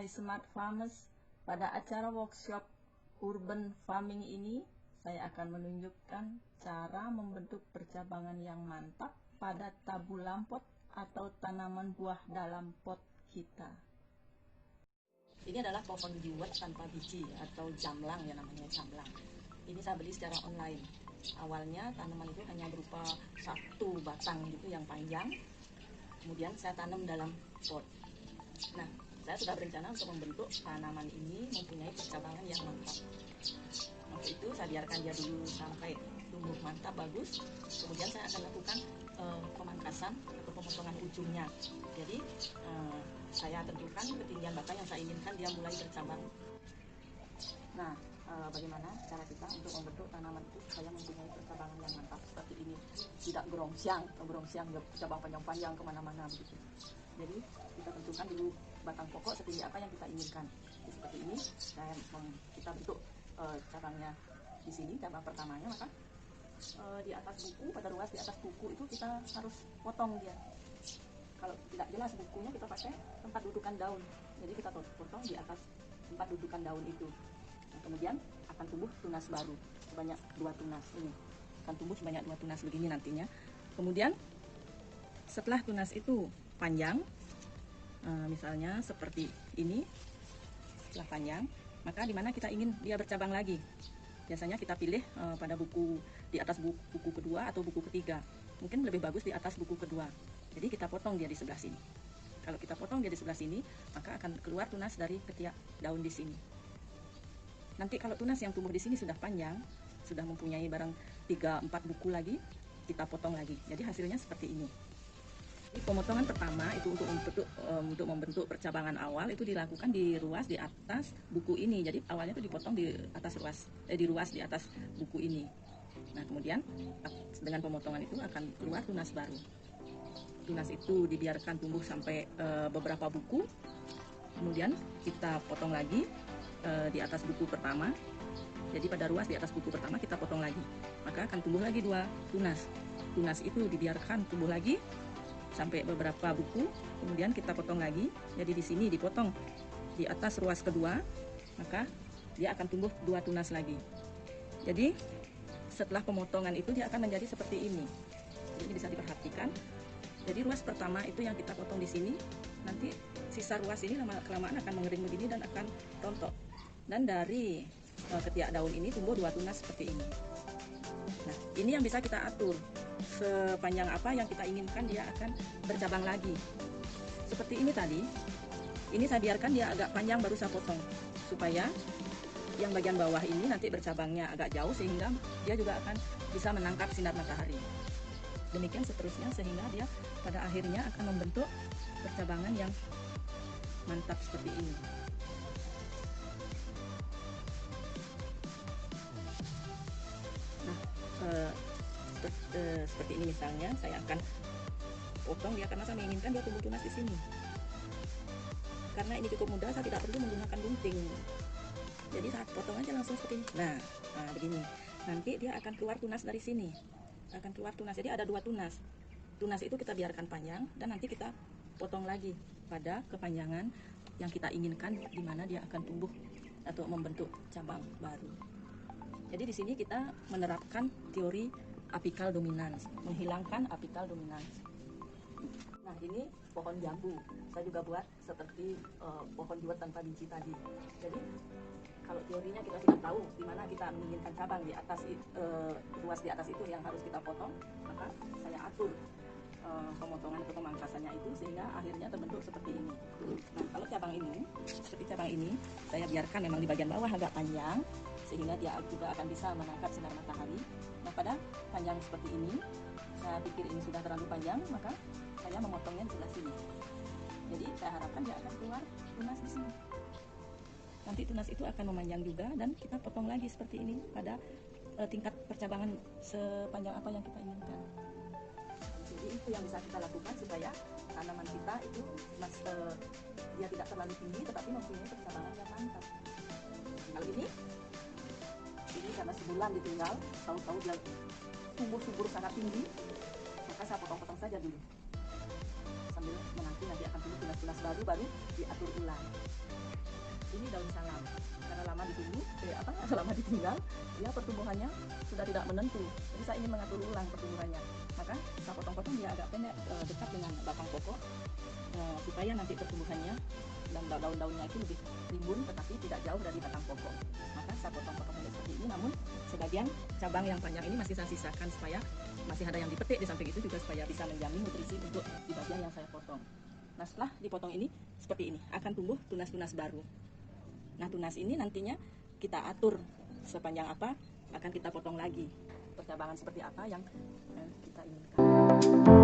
Hai Smart Farmers, pada acara workshop Urban Farming ini saya akan menunjukkan cara membentuk percabangan yang mantap pada tabulam pot atau tanaman buah dalam pot kita. Ini adalah pohon juwet tanpa biji atau jamlang, ya namanya jamlang. Ini saya beli secara online. Awalnya tanaman itu hanya berupa satu batang gitu yang panjang, kemudian saya tanam dalam pot. Nah, saya sudah berencana untuk membentuk tanaman ini mempunyai percabangan yang mantap. Untuk itu saya biarkan dia dulu sampai tumbuh mantap bagus. Kemudian saya akan lakukan pemangkasan atau pemotongan ujungnya. Jadi saya tentukan ketinggian batang yang saya inginkan dia mulai bercabang. Nah, bagaimana cara kita untuk membentuk tanaman itu supaya mempunyai percabangan yang mantap seperti ini, tidak gerongsang cabang panjang-panjang kemana-mana begitu. Jadi kita tentukan dulu batang pokok setinggi apa yang kita inginkan. Jadi, seperti ini kita bentuk cabangnya di sini, cabang pertamanya, maka di atas buku, pada ruas di atas buku itu kita harus potong dia. Kalau tidak jelas bukunya, kita pakai tempat dudukan daun. Jadi kita potong di atas tempat dudukan daun itu. Nah, kemudian akan tumbuh tunas baru sebanyak 2 tunas. Ini akan tumbuh sebanyak 2 tunas begini nantinya. Kemudian setelah tunas itu panjang, misalnya seperti ini, setelah panjang, maka dimana kita ingin dia bercabang lagi, biasanya kita pilih pada buku di atas buku kedua atau buku ketiga. Mungkin lebih bagus di atas buku kedua. Jadi kita potong dia di sebelah sini. Kalau kita potong dia di sebelah sini, maka akan keluar tunas dari ketiak daun di sini. Nanti kalau tunas yang tumbuh di sini sudah panjang, sudah mempunyai barang 3-4 buku lagi, kita potong lagi. Jadi hasilnya seperti ini. Jadi pemotongan pertama itu untuk membentuk percabangan awal itu dilakukan di ruas di atas buku ini. Jadi awalnya itu dipotong di atas ruas di atas buku ini. Nah, kemudian dengan pemotongan itu akan keluar tunas baru. Tunas itu dibiarkan tumbuh sampai beberapa buku. Kemudian kita potong lagi di atas buku pertama. Jadi pada ruas di atas buku pertama kita potong lagi, maka akan tumbuh lagi 2 tunas. Tunas itu dibiarkan tumbuh lagi sampai beberapa buku, kemudian kita potong lagi. Jadi di sini dipotong di atas ruas kedua, maka dia akan tumbuh 2 tunas lagi. Jadi setelah pemotongan itu dia akan menjadi seperti ini. Jadi bisa diperhatikan. Jadi ruas pertama itu yang kita potong di sini, nanti sisa ruas ini lama-kelamaan akan mengering begini dan akan rontok. Dan dari ketiak daun ini tumbuh 2 tunas seperti ini. Nah, ini yang bisa kita atur sepanjang apa yang kita inginkan dia akan bercabang lagi. Seperti ini tadi, ini saya biarkan dia agak panjang baru saya potong, supaya yang bagian bawah ini nanti bercabangnya agak jauh sehingga dia juga akan bisa menangkap sinar matahari. Demikian seterusnya sehingga dia pada akhirnya akan membentuk percabangan yang mantap seperti ini. Nah, seperti ini misalnya saya akan potong dia karena saya menginginkan dia tumbuh tunas di sini. Karena ini cukup mudah, saya tidak perlu menggunakan gunting. Jadi saat potong aja langsung seperti ini. Nah, begini. Nanti dia akan keluar tunas dari sini. Akan keluar tunas. Jadi ada 2 tunas. Tunas itu kita biarkan panjang dan nanti kita potong lagi pada kepanjangan yang kita inginkan, di mana dia akan tumbuh atau membentuk cabang baru. Jadi di sini kita menerapkan teori apical dominans, menghilangkan apical dominans. Nah, ini pohon jambu. Saya juga buat seperti pohon juwet tanpa biji tadi. Jadi kalau teorinya kita sudah tahu di mana kita menginginkan cabang di atas ruas di atas itu yang harus kita potong, maka saya atur pemotongan atau pemangkasannya itu sehingga akhirnya terbentuk seperti ini. Nah, kalau cabang ini, seperti cabang ini, saya biarkan memang di bagian bawah agak panjang sehingga dia juga akan bisa menangkap sinar matahari. Nah, pada panjang seperti ini, saya pikir ini sudah terlalu panjang, maka saya memotongnya di sebelah sini. Jadi saya harapkan dia akan keluar tunas di sini. Nanti tunas itu akan memanjang juga dan kita potong lagi seperti ini pada tingkat percabangan sepanjang apa yang kita inginkan. Jadi itu yang bisa kita lakukan supaya tanaman kita itu dia tidak terlalu tinggi tetapi mempunyai percabangan yang mantap. Kalau ini karena sebulan ditinggal, tahu-tahu dia tumbuh subur sangat tinggi, maka saya potong-potong saja dulu sambil menanti nanti akan tumbuh tunas-tunas baru diatur ulang. ini daun salam. Karena lama lama ditinggal, ya pertumbuhannya sudah tidak menentu. Jadi saya ingin mengatur ulang pertumbuhannya. Maka saya potong-potong dia agak pendek dekat dengan batang pokok supaya nanti pertumbuhannya dan daun-daunnya itu lebih rimbun tetapi tidak jauh dari batang pokok. Maka saya potong-potong seperti ini, namun sebagian cabang yang panjang ini masih saya sisakan supaya masih ada yang dipetik di samping itu juga supaya bisa menjamin nutrisi untuk di bagian yang saya potong. Nah, setelah dipotong ini seperti ini akan tumbuh tunas-tunas baru. Nah, tunas ini nantinya kita atur sepanjang apa akan kita potong lagi, percabangan seperti apa yang kita inginkan.